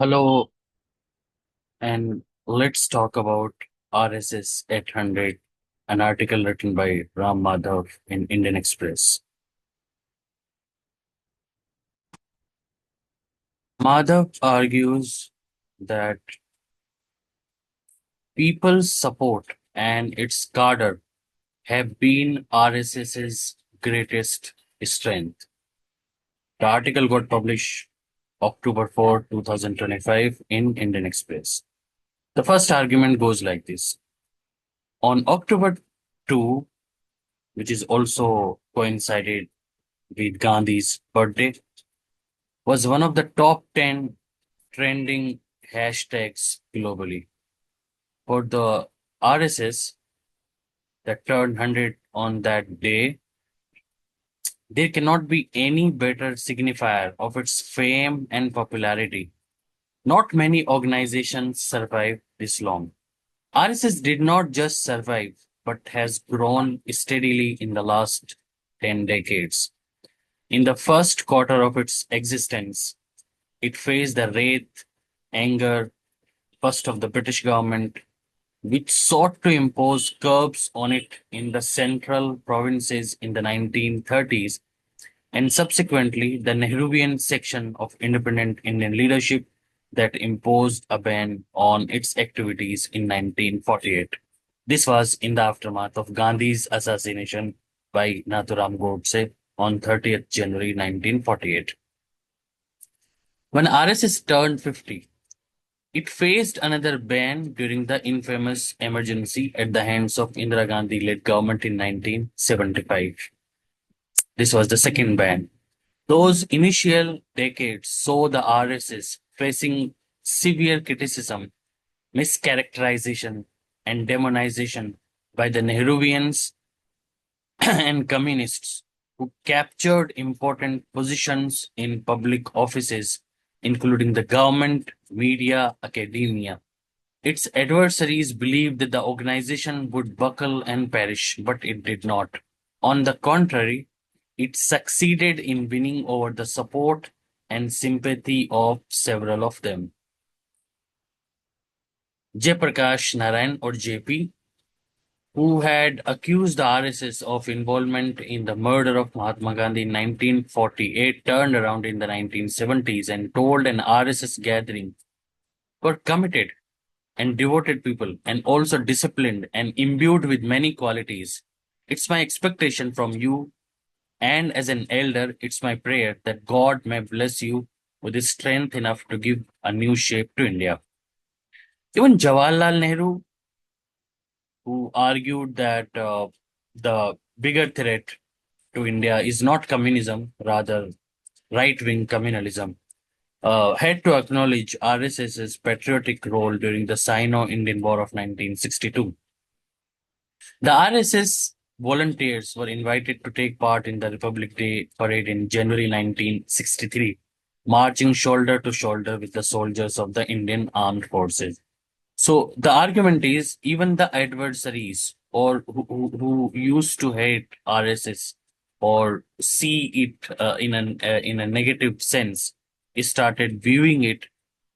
Hello, and let's talk about RSS 800, an article written by Ram Madhav in Indian Express. Madhav argues that people's support and its cadre have been RSS's greatest strength. The article got published October 4, 2025 in Indian Express. The first argument goes like this. On October 2, which is also coincided with Gandhi's birthday, was one of the top 10 trending hashtags globally. For the RSS that turned 100 on that day, there cannot be any better signifier of its fame and popularity. Not many organizations survive this long. RSS did not just survive, but has grown steadily in the last 10 decades. In the first quarter of its existence, it faced the wrath, anger, first of the British government, which sought to impose curbs on it in the central provinces in the 1930s, and subsequently the Nehruvian section of independent Indian leadership that imposed a ban on its activities in 1948. This was in the aftermath of Gandhi's assassination by Nathuram Godse on 30th January 1948. When RSS turned 50, it faced another ban during the infamous emergency at the hands of Indira Gandhi-led government in 1975. This was the second ban. Those initial decades saw the RSS facing severe criticism, mischaracterization, and demonization by the Nehruvians and communists who captured important positions in public offices, including the government, media, academia. Its adversaries believed that the organization would buckle and perish, but it did not. On the contrary, it succeeded in winning over the support and sympathy of several of them. Jayaprakash Narayan, or JP, who had accused the RSS of involvement in the murder of Mahatma Gandhi in 1948, turned around in the 1970s and told an RSS gathering were committed and devoted people and also disciplined and imbued with many qualities. It's my expectation from you, and as an elder, it's my prayer that God may bless you with strength enough to give a new shape to India. Even Jawaharlal Nehru, who argued that the bigger threat to India is not communism, rather right wing communalism, had to acknowledge RSS's patriotic role during the Sino Indian War of 1962. The RSS volunteers were invited to take part in the Republic Day parade in January 1963, marching shoulder to shoulder with the soldiers of the Indian Armed Forces. So the argument is even the adversaries or who used to hate RSS or see it in a negative sense started viewing it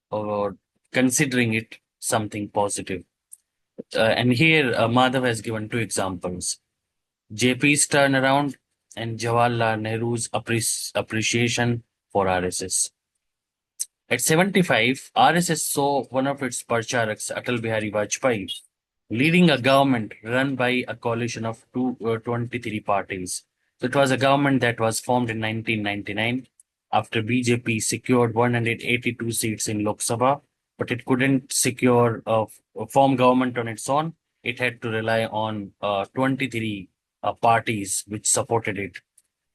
or considering it something positive. And here Madhav has given two examples: JP's turnaround and Jawaharlal Nehru's appreciation for RSS. At 75, RSS saw one of its Parcharaks, Atal Bihari Vajpayee, leading a government run by a coalition of 23 parties. So it was a government that was formed in 1999 after BJP secured 182 seats in Lok Sabha, but it couldn't secure a form government on its own. It had to rely on 23 parties which supported it.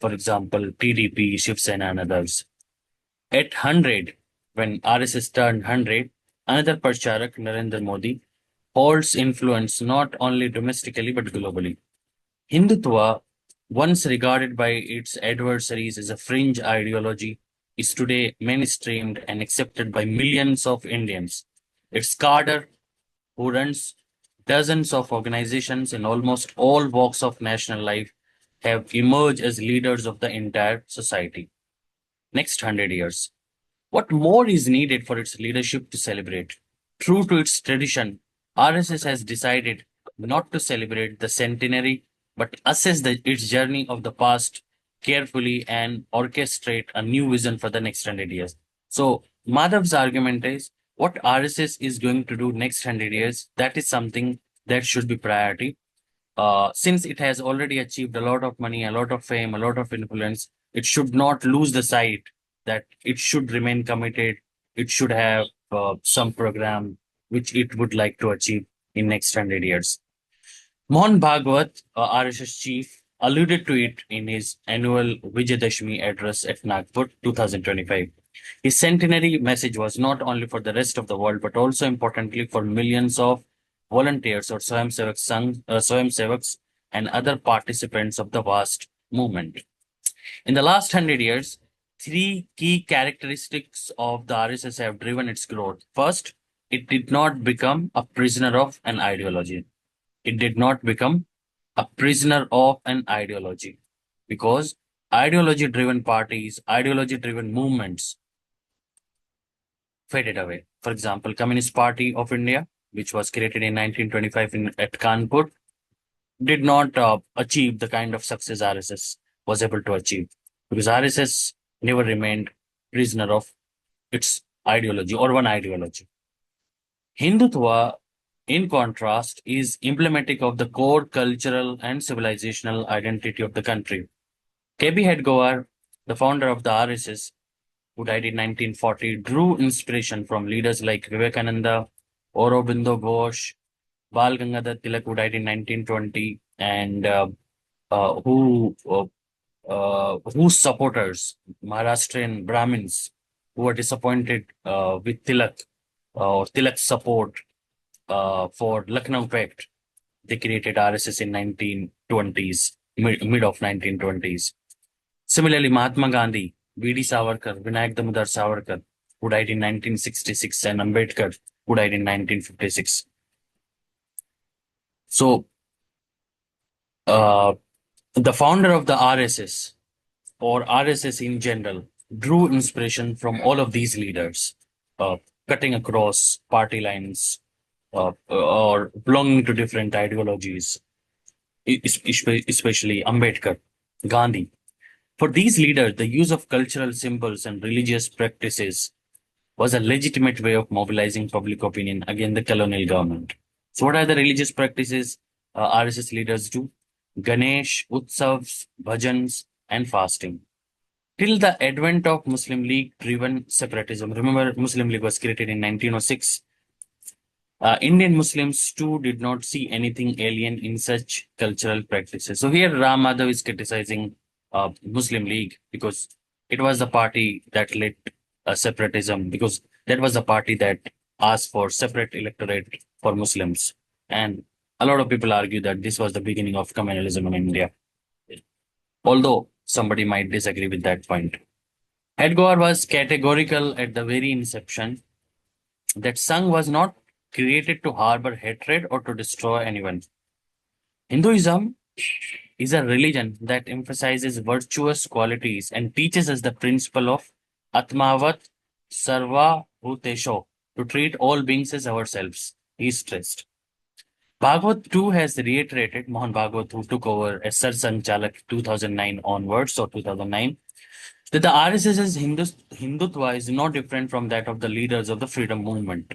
For example, TDP, Shiv Sena, and others. At 100, when RSS turned 100, another Pracharak, Narendra Modi, holds influence not only domestically but globally. Hindutva, once regarded by its adversaries as a fringe ideology, is today mainstreamed and accepted by millions of Indians. Its cadre, who runs dozens of organizations in almost all walks of national life, have emerged as leaders of the entire society. Next 100 years. What more is needed for its leadership to celebrate? True to its tradition, RSS has decided not to celebrate the centenary, but assess its journey of the past carefully and orchestrate a new vision for the next 100 years. So, Madhav's argument is what RSS is going to do next 100 years, that is something that should be priority. Since it has already achieved a lot of money, a lot of fame, a lot of influence, it should not lose the sight that it should remain committed. It should have some program which it would like to achieve in next 100 years. Mohan Bhagwat, RSS chief, alluded to it in his annual Vijayadashmi address at Nagpur 2025. His centenary message was not only for the rest of the world, but also importantly for millions of volunteers or Swayamsevaks and other participants of the vast movement. In the last 100 years, three key characteristics of the RSS have driven its growth. First, it did not become a prisoner of an ideology. It did not become a prisoner of an ideology because ideology driven parties, ideology driven movements faded away. For example, Communist Party of India, which was created in 1925 at Kanpur, did not achieve the kind of success RSS was able to achieve because RSS never remained prisoner of its ideology or one ideology. Hindutva, in contrast, is emblematic of the core cultural and civilizational identity of the country. K.B. Hedgewar, the founder of the RSS, who died in 1940, drew inspiration from leaders like Vivekananda, Aurobindo Ghosh, Bal Gangadhar Tilak, who died in 1920, and uh, who uh, whose supporters, Maharashtrian Brahmins, who were disappointed with Tilak or Tilak's support for Lucknow Pact. They created RSS in 1920s, mid of 1920s. Similarly, Mahatma Gandhi, V.D. Savarkar, Vinayak Damodar Savarkar, who died in 1966, and Ambedkar, who died in 1956. So, uh, the founder of the RSS or RSS in general drew inspiration from all of these leaders, uh, cutting across party lines or belonging to different ideologies, especially Ambedkar, Gandhi. For these leaders, the use of cultural symbols and religious practices was a legitimate way of mobilizing public opinion against the colonial government. So, what are the religious practices RSS leaders do? Ganesh, Utsavs, Bhajans, and fasting. Till the advent of Muslim League driven separatism, remember, Muslim League was created in 1906. Indian Muslims too did not see anything alien in such cultural practices. So here Ram Madhav is criticizing Muslim League because it was the party that led separatism, because that was the party that asked for separate electorate for Muslims. And a lot of people argue that this was the beginning of communalism in India, although somebody might disagree with that point. Edgar was categorical at the very inception that Sangh was not created to harbor hatred or to destroy anyone. Hinduism is a religion that emphasizes virtuous qualities and teaches us the principle of Atmavat Sarva Bhutesho, to treat all beings as ourselves. He stressed. Bhagavad too has reiterated, Mohan Bhagwat, who took over as Sar Sanchalak 2009 onwards or 2009, that the RSS's Hindutva is no different from that of the leaders of the freedom movement.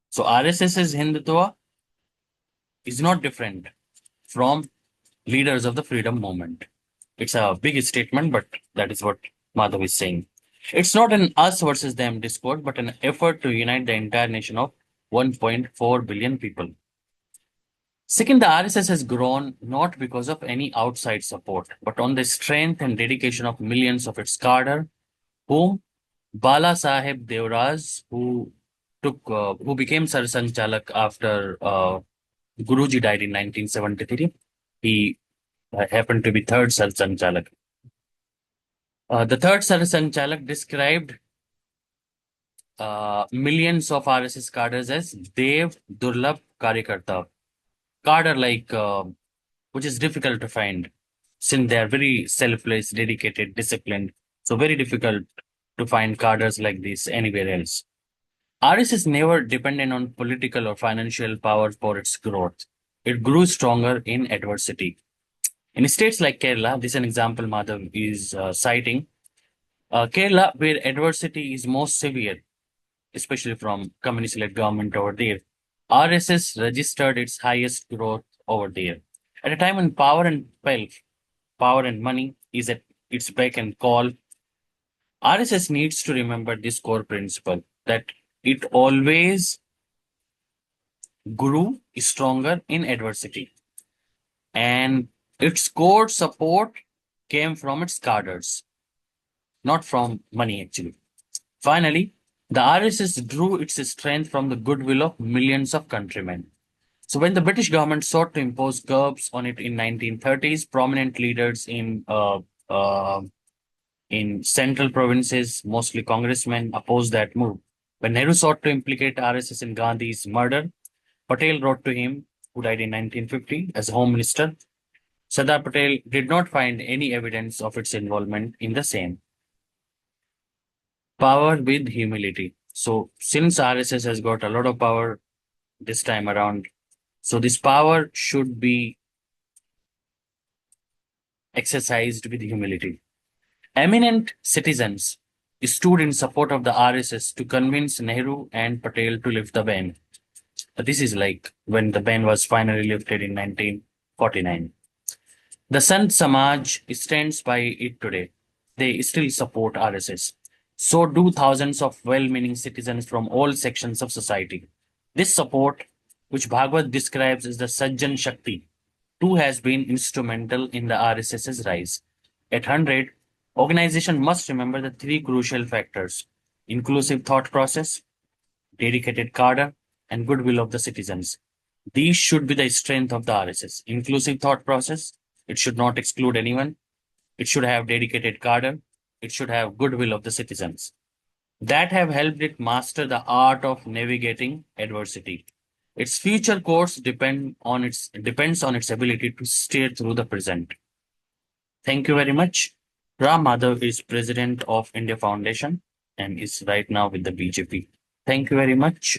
So RSS's Hindutva is not different from leaders of the freedom movement. It's a big statement, but that is what Madhav is saying. It's not an us versus them discord, but an effort to unite the entire nation of 1.4 billion people. Second, the RSS has grown not because of any outside support, but on the strength and dedication of millions of its cadre, whom Bala Saheb Devraj, who became Sar Sanchalak after Guruji died in 1973. He happened to be third Sar Sanchalak. The third Sar Sanchalak described millions of RSS cadres as Dev Durlabh Karyakarta. Cadre like which is difficult to find since they are very selfless, dedicated, disciplined. So very difficult to find cadres like this anywhere else. RSS never depended on political or financial power for its growth. It grew stronger in adversity. In states like Kerala, this is an example Madhav is citing. Kerala, where adversity is most severe, especially from communist-led government over there, RSS registered its highest growth over there. At a time when power and money is at its beck and call, RSS needs to remember this core principle that it always grew stronger in adversity, and its core support came from its cadres, not from money actually. Finally, the RSS drew its strength from the goodwill of millions of countrymen. So when the British government sought to impose curbs on it in 1930s, prominent leaders in central provinces, mostly congressmen, opposed that move. When Nehru sought to implicate RSS in Gandhi's murder, Patel wrote to him, who died in 1950 as Home Minister. Sardar Patel did not find any evidence of its involvement in the same. Power with humility. So since RSS has got a lot of power this time around, so this power should be exercised with humility. Eminent citizens stood in support of the RSS to convince Nehru and Patel to lift the ban. This is like when the ban was finally lifted in 1949. The Sant Samaj stands by it today. They still support RSS. So do thousands of well-meaning citizens from all sections of society. This support, which Bhagavad describes as the Sajjan Shakti, too has been instrumental in the RSS's rise. At 100, organization must remember the three crucial factors: inclusive thought process, dedicated cadre, and goodwill of the citizens. These should be the strength of the RSS. Inclusive thought process, it should not exclude anyone. It should have dedicated cadre. It should have goodwill of the citizens. That have helped it master the art of navigating adversity. Its future course depends on its ability to steer through the present. Thank you very much. Ram Madhav is president of India Foundation and is right now with the BJP. Thank you very much.